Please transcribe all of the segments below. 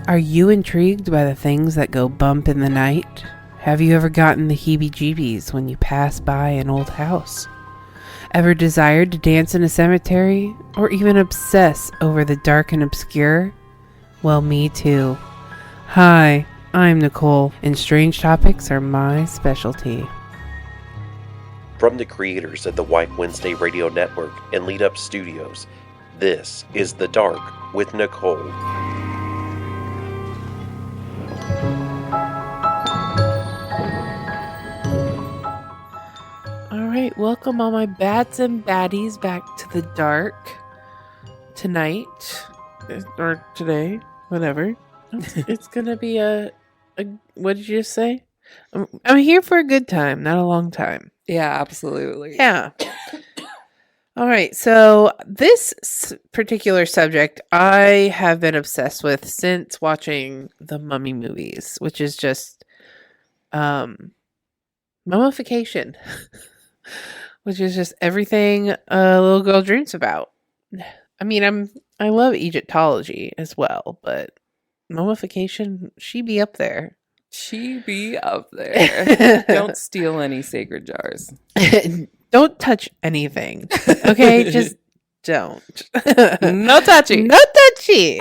Are you intrigued by the things that go bump in the night? Have you ever gotten the heebie-jeebies when you pass by an old house? Ever desired to dance in a cemetery? Or even obsess over the dark and obscure? Well, me too. Hi, I'm Nicole, and strange topics are my specialty. From the creators of the White Wednesday Radio Network and Lead Up Studios, this is The Dark with Nicole. Alright, welcome all my bats and baddies back to The Dark. Tonight, or today, whatever. It's gonna be a what did you just say? I'm here for a good time, not a long time. Yeah, absolutely. Yeah. All right. So this particular subject I have been obsessed with since watching the Mummy movies, which is just mummification, which is just everything a little girl dreams about. I mean, I love Egyptology as well, but mummification, she be up there. She be up there. Don't steal any sacred jars. Don't touch anything. Okay? Just don't. No touchy. No touchy.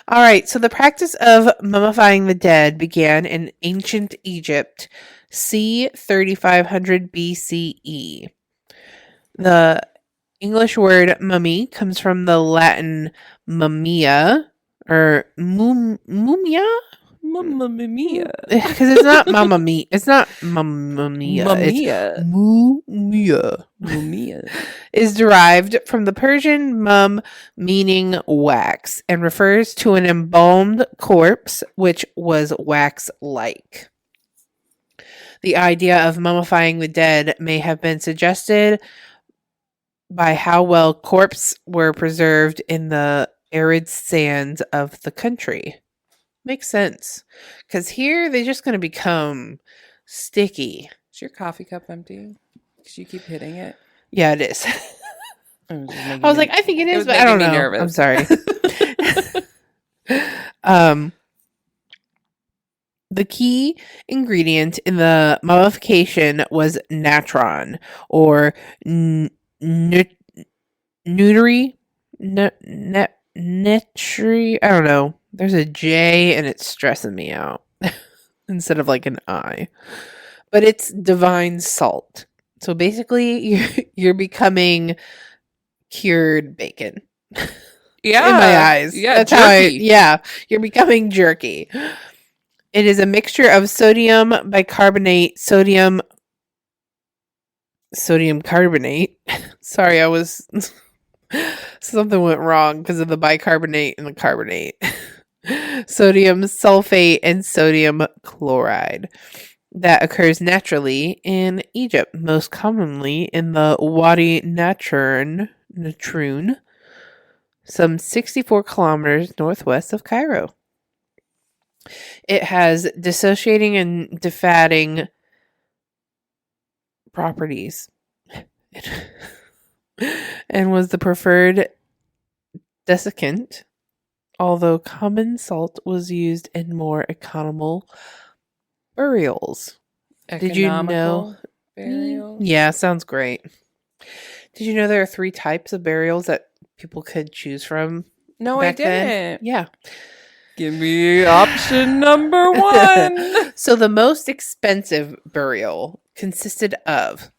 All right. So the practice of mummifying the dead began in ancient Egypt, c. 3500 BCE. The English word mummy comes from the Latin mummia or mumia. Mamma mia. Because it's not mamma mia. It's not mamma mia. Mumia. It's mumia. Mumia. Is derived from the Persian mum, meaning wax, and refers to an embalmed corpse which was wax-like. The idea of mummifying the dead may have been suggested by how well corpses were preserved in the arid sands of the country. Makes sense. Because here, they're just going to become sticky. Is your coffee cup empty? Because you keep hitting it. Yeah, it is. I was like, I think it is, but I don't know. Nervous. I'm sorry. The key ingredient in the mummification was natron, or nutri. I don't know. There's a J and it's stressing me out instead of like an I. But it's divine salt. So basically you're becoming cured bacon. Yeah. In my eyes. Yeah, That's jerky. You're becoming jerky. It is a mixture of sodium bicarbonate, sodium carbonate. Sorry, something went wrong because of the bicarbonate and the carbonate. Sodium sulfate and sodium chloride that occurs naturally in Egypt, most commonly in the Wadi Natrun, some 64 kilometers northwest of Cairo. It has dissociating and defatting properties and was the preferred desiccant, although common salt was used in more economical burials. Did you know? Burials? Yeah, sounds great. Did you know there are 3 types of burials that people could choose from? No, I didn't. Yeah. Give me option number 1. So the most expensive burial consisted of: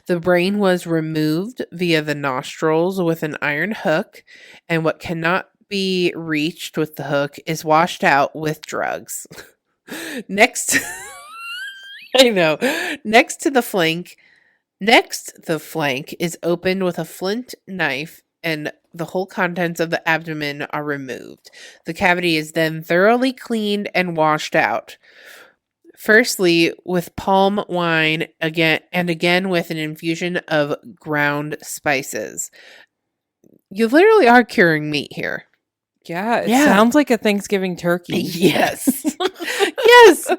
the brain was removed via the nostrils with an iron hook, and what cannot be reached with the hook is washed out with drugs. Next the flank is opened with a flint knife, and the whole contents of the abdomen are removed. The cavity is then thoroughly cleaned and washed out. Firstly, with palm wine, again with an infusion of ground spices. You literally are curing meat here. Yeah, it sounds like a Thanksgiving turkey. Yes. Yes.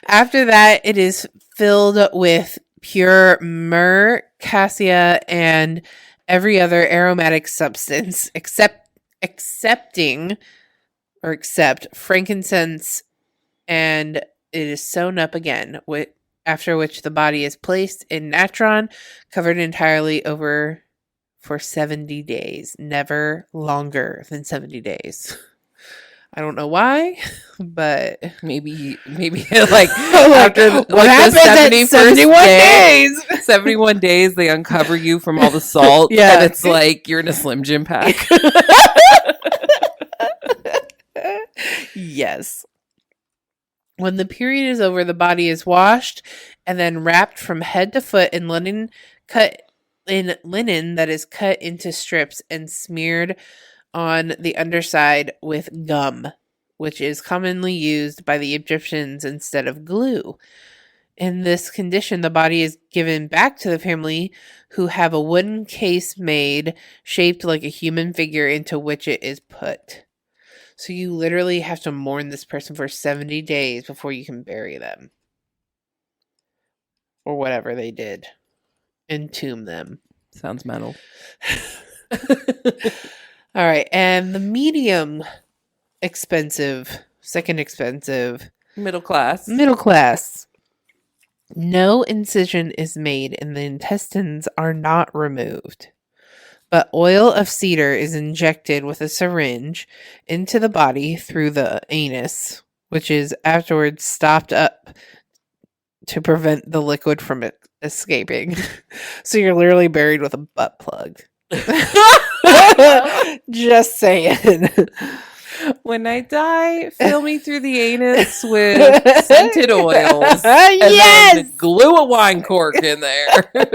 After that, it is filled with pure myrrh, cassia, and every other aromatic substance excepting or except frankincense, and it is sewn up again, after which the body is placed in natron, covered entirely over for 70 days, never longer than 70 days. I don't know why, but maybe like after what happens at 71 days? 71 days, they uncover you from all the salt, Yeah. and it's like you're in a Slim Jim pack. Yes. When the period is over, the body is washed and then wrapped from head to foot in linen that is cut into strips and smeared on the underside with gum, which is commonly used by the Egyptians instead of glue. In this condition, the body is given back to the family, who have a wooden case made shaped like a human figure into which it is put. So you literally have to mourn this person for 70 days before you can bury them. Or whatever they did. Entomb them. Sounds metal. All right. And the medium expensive, second expensive. Middle class. No incision is made and the intestines are not removed. But oil of cedar is injected with a syringe into the body through the anus, which is afterwards stopped up to prevent the liquid from escaping. So you're literally buried with a butt plug. Just saying. When I die, fill me through the anus with scented oils. Yes! And then glue a wine cork in there. Do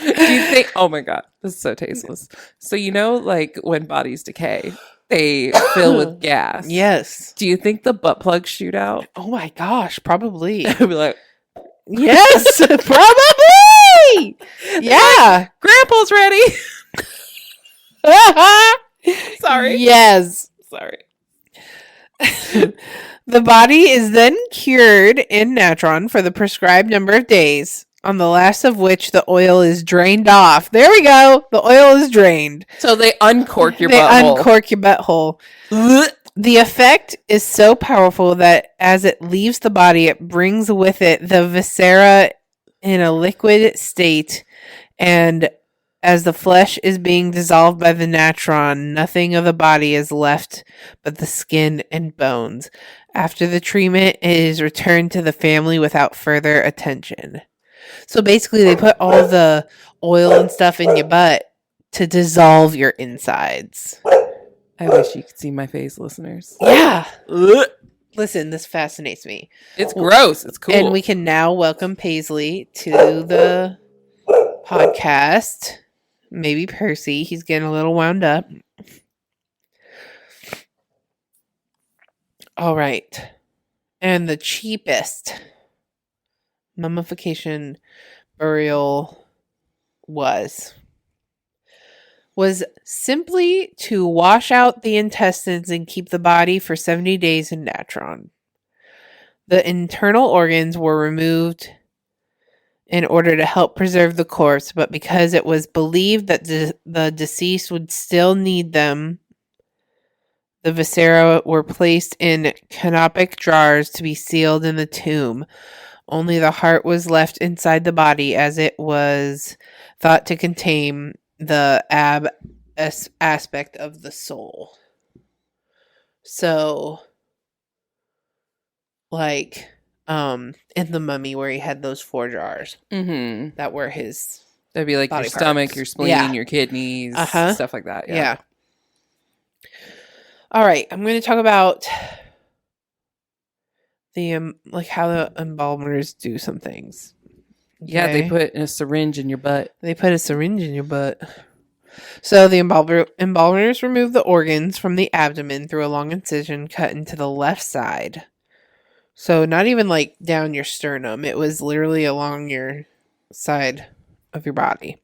you think, oh my God, this is so tasteless. So, like when bodies decay, they fill with gas. Yes. Do you think the butt plugs shoot out? Oh my gosh, probably. I'd be like, yes, probably. Yeah. Grandpa's ready. Sorry. Yes. Sorry. The body is then cured in natron for the prescribed number of days, on the last of which the oil is drained off. There we go. The oil is drained. So they uncork your butthole. They uncork your butthole. The effect is so powerful that as it leaves the body, it brings with it the viscera in a liquid state, and as the flesh is being dissolved by the natron, nothing of the body is left but the skin and bones. After the treatment, it is returned to the family without further attention. So basically, they put all the oil and stuff in your butt to dissolve your insides. I wish you could see my face, listeners. Yeah. Listen, this fascinates me. It's gross. It's cool. And we can now welcome Paisley to the podcast. Maybe Percy. He's getting a little wound up. All right. And the cheapest mummification burial was simply to wash out the intestines and keep the body for 70 days in natron. The internal organs were removed in order to help preserve the corpse, but because it was believed that the deceased would still need them, the viscera were placed in canopic jars to be sealed in the tomb. Only the heart was left inside the body, as it was thought to contain the aspect of the soul. So, like, in the Mummy, where he had those 4 jars that were his. That'd be like your stomach, your spleen, your kidneys, stuff like that. Yeah. All right, I'm going to talk about the like how the embalmers do some things. Okay? Yeah, they put a syringe in your butt. They put a syringe in your butt. So the embalmers remove the organs from the abdomen through a long incision cut into the left side. So not even like down your sternum. It was literally along your side of your body.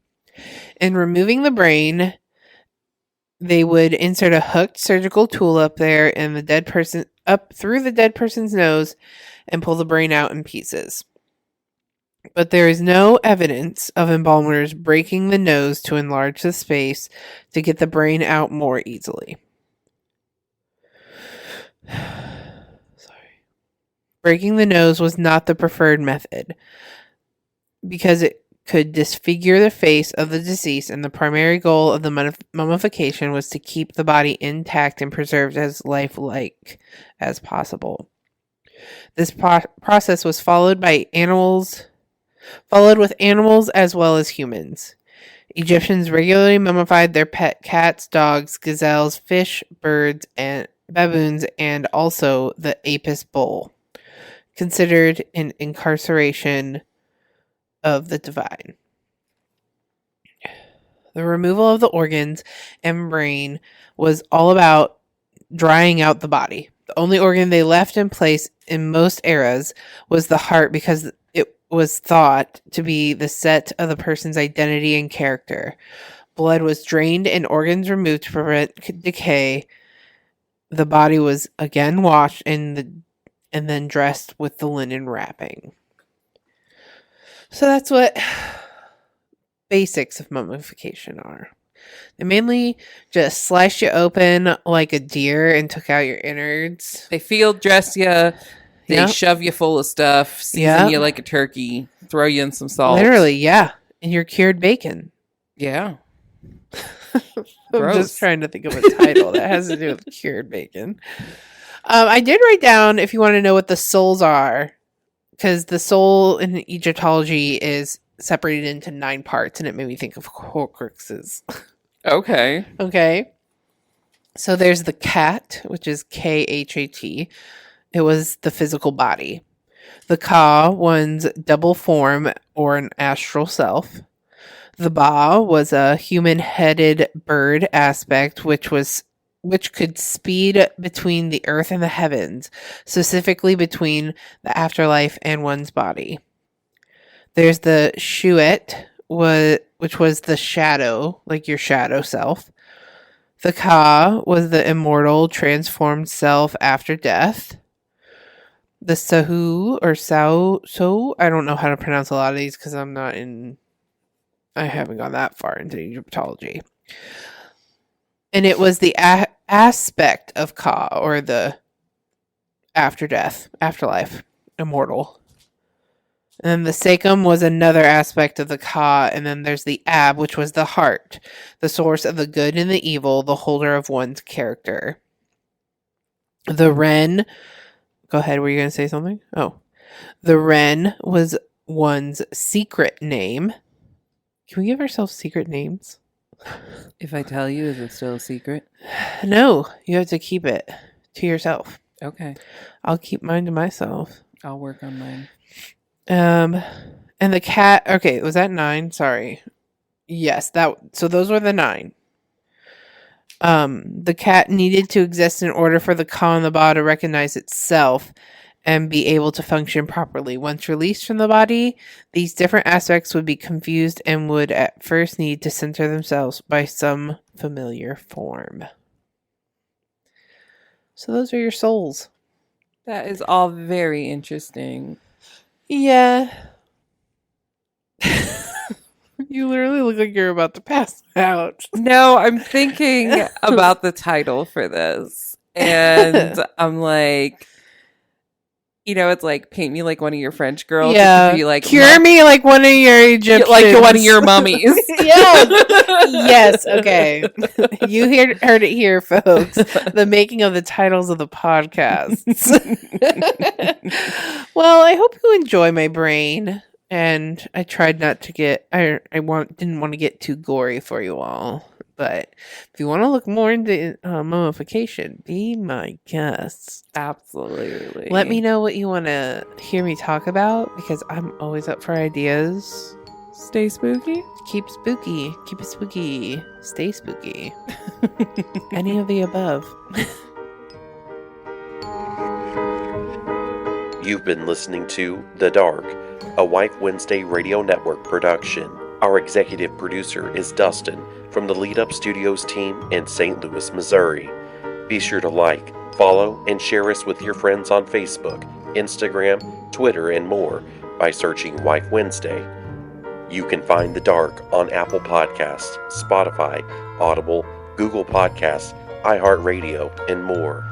In removing the brain, they would insert a hooked surgical tool up there and up through the dead person's nose and pull the brain out in pieces. But there is no evidence of embalmers breaking the nose to enlarge the space to get the brain out more easily. Breaking the nose was not the preferred method because it could disfigure the face of the deceased, and the primary goal of the mummification was to keep the body intact and preserved as lifelike as possible. This process was followed with animals as well as humans. Egyptians regularly mummified their pet cats, dogs, gazelles, fish, birds, and baboons, and also the Apis bull, considered an incarceration of the divine. The removal of the organs and brain was all about drying out the body. The only organ they left in place in most eras was the heart, because it was thought to be the set of the person's identity and character. Blood was drained and organs removed to prevent decay. The body was again washed and then dressed with the linen wrapping. So that's what basics of mummification are. They mainly just sliced you open like a deer and took out your innards. They field dress you. They shove you full of stuff, season you like a turkey, throw you in some salt. Literally, yeah. And you're cured bacon. Yeah. I'm just trying to think of a title that has to do with cured bacon. I did write down, if you want to know what the souls are, because the soul in Egyptology is separated into 9 parts, and it made me think of Horcruxes. Okay. Okay. So there's the cat, which is Khat. It was the physical body. The Ka, one's double form or an astral self. The Ba was a human-headed bird aspect, which could speed between the earth and the heavens, specifically between the afterlife and one's body. There's the Shuet, which was the shadow, like your shadow self. The Ka was the immortal, transformed self after death. The Sahu, or So, I don't know how to pronounce a lot of these because I haven't gone that far into Egyptology. And it was the aspect of Ka, or the after death, afterlife, immortal. And then the Sekum was another aspect of the Ka. And then there's the Ab, which was the heart, the source of the good and the evil, the holder of one's character. The Ren, go ahead, were you going to say something? Oh. The Ren was one's secret name. Can we give ourselves secret names? If I tell you, is it still a secret? No, you have to keep it to yourself. Okay. I'll keep mine to myself. I'll work on mine. And the cat, okay, was that 9? Sorry. Yes, so those were the 9. The cat needed to exist in order for the Ka and the Ba to recognize itself and be able to function properly. Once released from the body, these different aspects would be confused and would at first need to center themselves by some familiar form. So those are your souls. That is all very interesting. Yeah. You literally look like you're about to pass out. No, I'm thinking about the title for this. And I'm like, it's like paint me like one of your French girls. Yeah. Be like, cure me like one of your Egyptians. Like one of your mummies. Yes. Okay. You heard it here, folks. The making of the titles of the podcasts. Well, I hope you enjoy my brain. And I tried not to get, didn't want to get too gory for you all. But if you want to look more into mummification, be my guest. Absolutely. Let me know what you want to hear me talk about, because I'm always up for ideas. Stay spooky. Keep spooky. Keep it spooky. Stay spooky. Any of the above. You've been listening to The Dark, a Wife Wednesday Radio Network production. Our executive producer is Dustin from the Lead Up Studios team in St. Louis, Missouri. Be sure to like, follow, and share us with your friends on Facebook, Instagram, Twitter, and more by searching Wife Wednesday. You can find The Dark on Apple Podcasts, Spotify, Audible, Google Podcasts, iHeartRadio, and more.